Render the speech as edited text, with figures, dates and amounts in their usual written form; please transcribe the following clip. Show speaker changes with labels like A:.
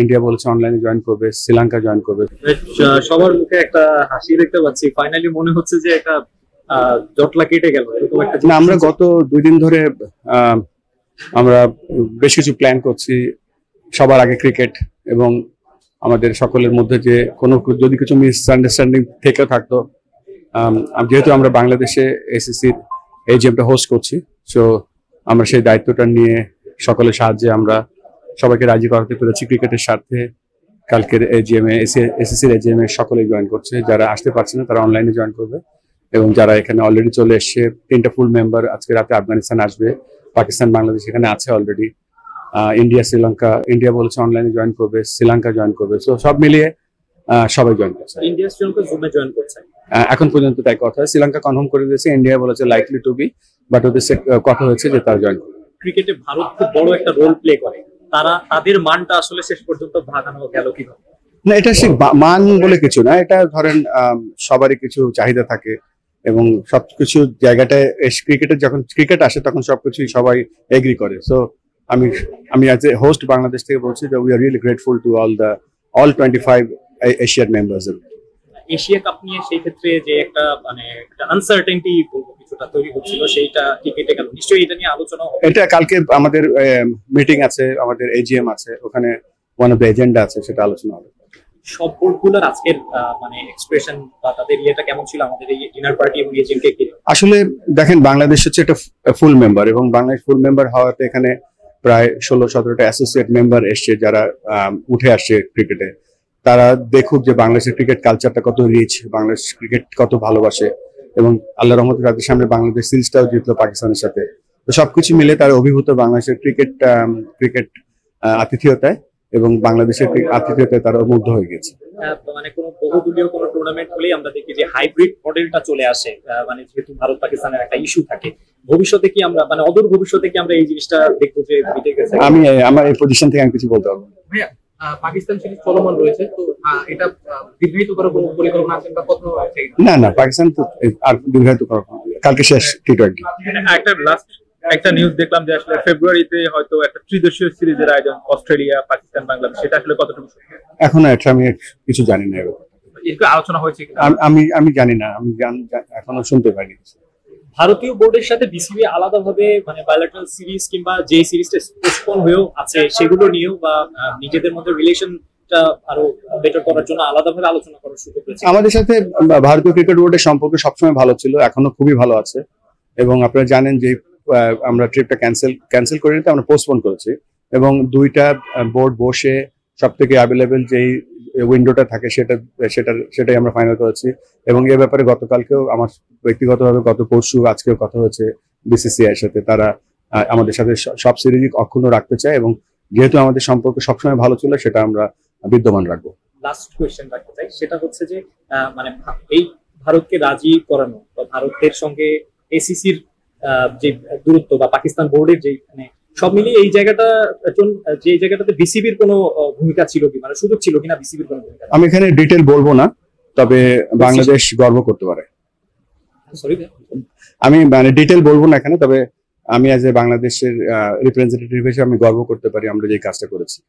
A: India বলেছে অনলাইনে join করবে, শ্রীলঙ্কা জয়েন করবে।
B: সবার মুখে একটা হাসি দেখতে পাচ্ছি, ফাইনালি মনে হচ্ছে যে একটা জটলা কেটে গেল এরকম একটা।
A: না, আমরা গত 2 দিন ধরে আমরা বেশ কিছু প্ল্যান করছি। সবার আগে ক্রিকেট, এবং আমাদের সকলের মধ্যে যে কোনো যদি কিছু মিসআন্ডারস্ট্যান্ডিং থেকে থাকতো, যেহেতু আমরা বাংলাদেশে এসিসির এই গেমটা হোস্ট করছি, সো আমরা সেই দায়িত্বটা নিয়ে সকলের সাহায্যে আমরা সবাইকে রাজি করাতে পেরেছি ক্রিকেটের স্বার্থে। কালকের এজিএমএ, এসিসির এজিএমএ সকলে জয়েন করছে। যারা আসতে পারছে না তারা অনলাইনে জয়েন করবে, এবং যারা এখানে অলরেডি চলে এসছে 3টা ফুল মেম্বার আজকে রাতে আফগানিস্তান আসবে, পাকিস্তান, বাংলাদেশ এখানে আছে অলরেডি। ইন্ডিয়া, শ্রীলঙ্কা, ইন্ডিয়া বলেছে অনলাইনে জয়েন করবে, শ্রীলঙ্কা জয়েন করবে। সো সব মিলিয়ে সবাই জয়েন করছে।
B: ইন্ডিয়া শ্রীলঙ্কা জুমে জয়েন করছে
A: এখন পর্যন্ত তাই কথা। শ্রীলঙ্কা কনফার্ম করে দিয়েছে, ইন্ডিয়া বলেছে লাইকলি টু বি, বাট ওদের কথা হয়েছে যে তারা জয়েন করবে।
B: ক্রিকেটে ভারত খুব বড় একটা রোল প্লে করে, তাদের মানটা আসলে শেষ পর্যন্ত ভাগানো গেল কিভাবে?
A: না, এটা সে মান বলে কিছু না। এটা ধরেন সবারই কিছু চাহিদা থাকে, এবং সবকিছু জায়গাটায় ক্রিকেটের যখন ক্রিকেট আসে তখন সবকিছুই সবাই এগ্রি করে। সো আমি অ্যাজ এ হোস্ট বাংলাদেশ থেকে বলছি যে we are really grateful to all 25 Asian members.
B: Asia cup নিয়ে সেই ক্ষেত্রে যে একটা মানে একটা আনসার্টেনটি বলবো কিছুটা তৈরি হচ্ছিল, সেইটা কি কেটে গেল? নিশ্চয়ই এটা নিয়ে আলোচনা হবে।
A: এটা কালকে আমাদের মিটিং আছে, আমাদের এজিএম আছে, ওখানে ওয়ান অফ দ্য এজেন্ডা আছে, সেটা আলোচনা হবে।
B: সব বোর্ডগুলোর আজকের মানে এক্সপ্রেশন বা তাদের ইয়েটা কেমন ছিল আমাদের এই ডিনার পার্টি এবং এজিএমকে কি?
A: আসলে দেখেন, বাংলাদেশ হচ্ছে একটা ফুল মেম্বার, এবং বাংলাদেশ ফুল মেম্বার হওয়াতে এখানে প্রায় 16-17টা অ্যাসোসিয়েট মেম্বার এসছে, যারা উঠে আসছে ক্রিকেটে। তারা দেখুক যে বাংলাদেশের ক্রিকেট কালচারটা কত রিচ, বাংলাদেশ ক্রিকেট কত ভালোবাসে, এবং আল্লাহ রহমতে তাদের সামনে বাংলাদেশ সিরিজটাও জিতলো পাকিস্তানের সাথে। তো সবকিছু মিলে তারা অভিভূত বাংলাদেশের ক্রিকেট আতিথেয়তায়, এবং বাংলাদেশের আতিথেয়তায় তারা মুগ্ধ হয়ে গেছে।
B: মানে কোনো বহুদলীয় কোনো টুর্নামেন্ট হলেই আমরা দেখি যে হাইব্রিড মডেলটা চলে আসে, মানে যেহেতু ভারত পাকিস্তানের একটা ইস্যু থাকে। ভবিষ্যতে কি আমরা মানে অদূর ভবিষ্যতে কি আমরা এই জিনিসটা দেখবো যে মিটে গেছে?
A: আমি আমার এই পজিশন থেকে আমি কিছু বলতে পারবো
C: ভাইয়া। পাকিস্তান সিরিজ চলমান রয়েছে, তো এটা দীর্ঘায়িত করার কোনো পরিকল্পনা আছে বা কত আছে?
A: না, পাকিস্তান তো আর দীর্ঘায়িত করা, কালকে শেষ টি20।
D: একটা লাস্ট একটা নিউজ দেখলাম যে আসলে ফেব্রুয়ারিতে হয়তো একটা ত্রিদেশীয় সিরিজের আয়োজন, অস্ট্রেলিয়া, পাকিস্তান, বাংলাদেশ, সেটা আসলে কতটুকু সত্যি?
A: এখন এটা আমি কিছু জানি না,
D: এর আলোচনা হয়েছে
A: আমি জানি না, আমি এখনো শুনতে পাইনি।
B: ভারতীয় বোর্ডের সাথে বিসিবি আলাদাভাবে মানে বায়োলেটারাল সিরিজ কিংবা যে সিরিজটা পোস্টপোন হয়েও আছে সেগুলো নিয়েও বা নিজেদের মধ্যে রিলেশনটা আরো বেটার করার জন্য আলাদাভাবে আলোচনা করার সুযোগ রয়েছে।
A: আমাদের সাথে ভারতীয় ক্রিকেট বোর্ডের সম্পর্ক সবসময় ভালো ছিল, এখনো খুবই ভালো আছে। এবং আপনারা জানেন যে আমরা ট্রিপটা ক্যান্সেল করে নিতে আমরা পোস্টপোন করেছি, এবং 2টা বোর্ড বসে সব থেকে অ্যাভেলেবেল যেই উইন্ডোটা থাকে সেটাই আমরা ফাইনাল করেছি। এবং এ ব্যাপারে গতকালকেও আমার ব্যক্তিগতভাবে গত পরশু আজকেও কথা হয়েছে বিসিসিআই এর সাথে। তারা আমাদের সাথে সব সিরিজই অক্ষুণ্ণ রাখতে চায়, এবং যেহেতু আমাদের সম্পর্ক সবসময় ভালো ছিল সেটা আমরা বিদ্যমান রাখবো।
B: লাস্ট কোয়েশ্চেন রাখতে চাই, সেটা হচ্ছে যে মানে এই ভারতকে রাজি করানো বা ভারতের সঙ্গে এসিসির যে দূরত্ব বা পাকিস্তান বোর্ডের যে মানে সব মিলিয়ে এই জায়গাটাতে বিসিবির কোনো ভূমিকা ছিল কি, মানে সুযোগ ছিল কিনা বিসিবির কোনো ভূমিকা?
A: আমি এখানে ডিটেল বলবো না, তবে বাংলাদেশ গর্ব করতে পারে। আমি মানে ডিটেল বলবো না এখানে, তবে আমি অ্যাজ এ বাংলাদেশের রিপ্রেজেন্টেটিভ হিসেবে আমি গর্ব করতে পারি আমরা যে কাজটা করেছি।